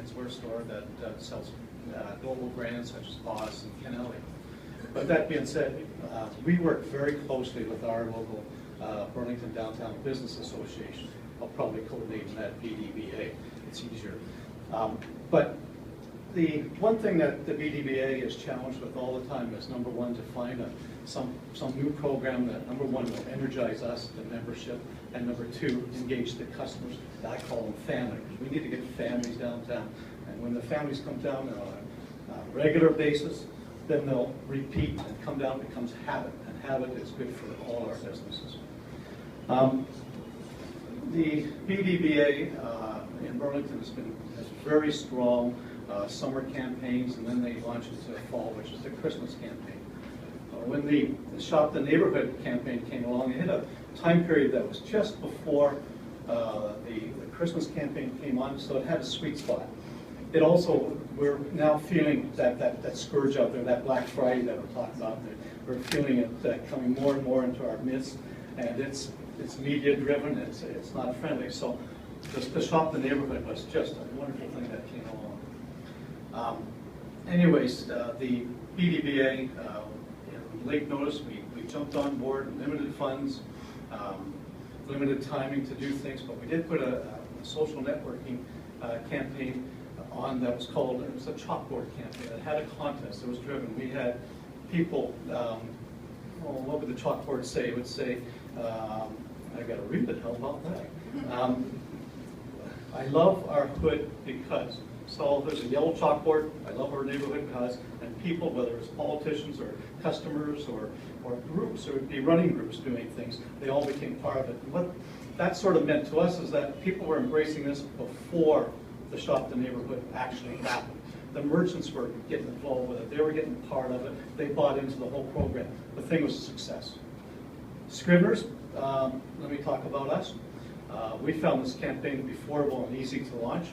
menswear store that sells global brands such as Boss and Kennelly. But that being said, we work very closely with our local Burlington Downtown Business Association. I'll probably coordinate that BDBA. It's easier. But the one thing that the BDBA is challenged with all the time is, number one, to find some new program that, number one, will energize us, the membership, and number two, engage the customers. I call them family. We need to get families downtown. And when the families come down on a regular basis, then they'll repeat and come down. It becomes habit, and habit is good for all our businesses. The BDBA in Burlington has very strong summer campaigns, and then they launch into the fall, which is the Christmas campaign. When the Shop the Neighborhood campaign came along, it hit a time period that was just before the Christmas campaign came on, so it had a sweet spot. It also, we're now feeling that scourge out there, that Black Friday that we're talking about. We're feeling it coming more and more into our midst, and it's media driven, it's not friendly. So the Shop the Neighborhood was just a wonderful thing that came along. Anyways, the BDBA, late notice, we jumped on board, limited funds, limited timing to do things, but we did put a social networking campaign on that was called, it was a chalkboard campaign. It had a contest, it was driven. We had people, what would the chalkboard say? It would say, I got to read it, how about that? I love our hood because. So there's a yellow chalkboard, I love our neighborhood because, and people, whether it's politicians or customers or groups, or it would be running groups doing things, they all became part of it. And what that sort of meant to us is that people were embracing this before the Shop the Neighborhood actually happened. The merchants were getting involved with it, they were getting part of it, they bought into the whole program. The thing was a success. Scriveners, let me talk about us. We found this campaign to be affordable and easy to launch.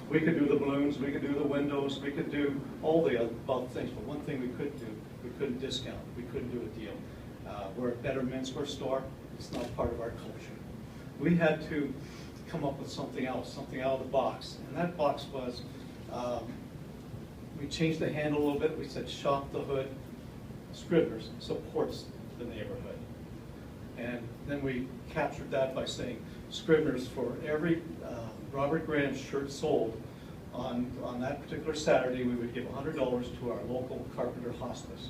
We could do the balloons, we could do the windows, we could do all the above things, but one thing we couldn't do, we couldn't discount, we couldn't do a deal. We're a better menswear store, it's not part of our culture. We had to come up with something else, something out of the box, and that box was, we changed the handle a little bit, we said Shop the Hood, Scriveners supports the neighborhood. And then we captured that by saying Scriveners, for every Robert Graham shirt sold on that particular Saturday, we would give $100 to our local Carpenter Hospice.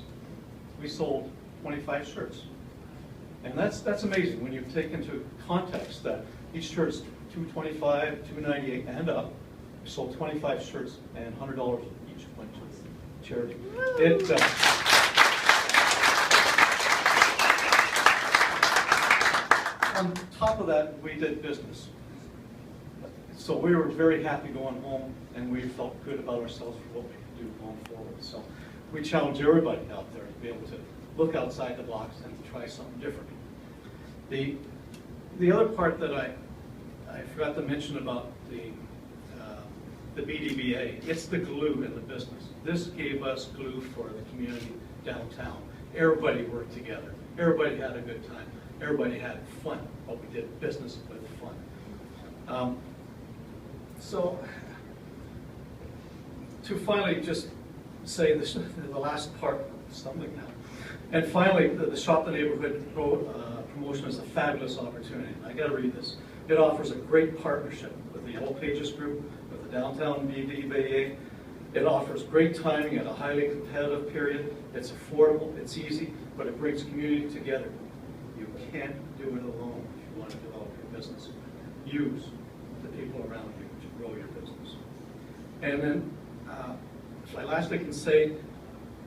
We sold 25 shirts. And that's amazing when you take into context that each shirt's $225, $298 and up. We sold 25 shirts and $100 each went to charity. On top of that, we did business. So we were very happy going home, and we felt good about ourselves for what we could do going forward. So we challenge everybody out there to be able to look outside the box and try something different. The other part that I forgot to mention about the BDBA, it's the glue in the business. This gave us glue for the community downtown. Everybody worked together. Everybody had a good time. Everybody had fun, but we did business with fun. So, to finally just say this, the last part, stumbling now. And finally, the Shop the Neighborhood promotion is a fabulous opportunity. I got to read this. It offers a great partnership with the Yellow Pages Group, with the Downtown BDBA. It offers great timing at a highly competitive period. It's affordable, it's easy, but it brings community together. You can't do it alone if you want to develop your business. Use the people around you to grow your business. And then, if I lastly can say,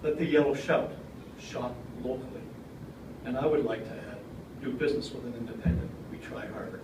let the yellow shout, shop locally. And I would like to add, do business with an independent. We try harder.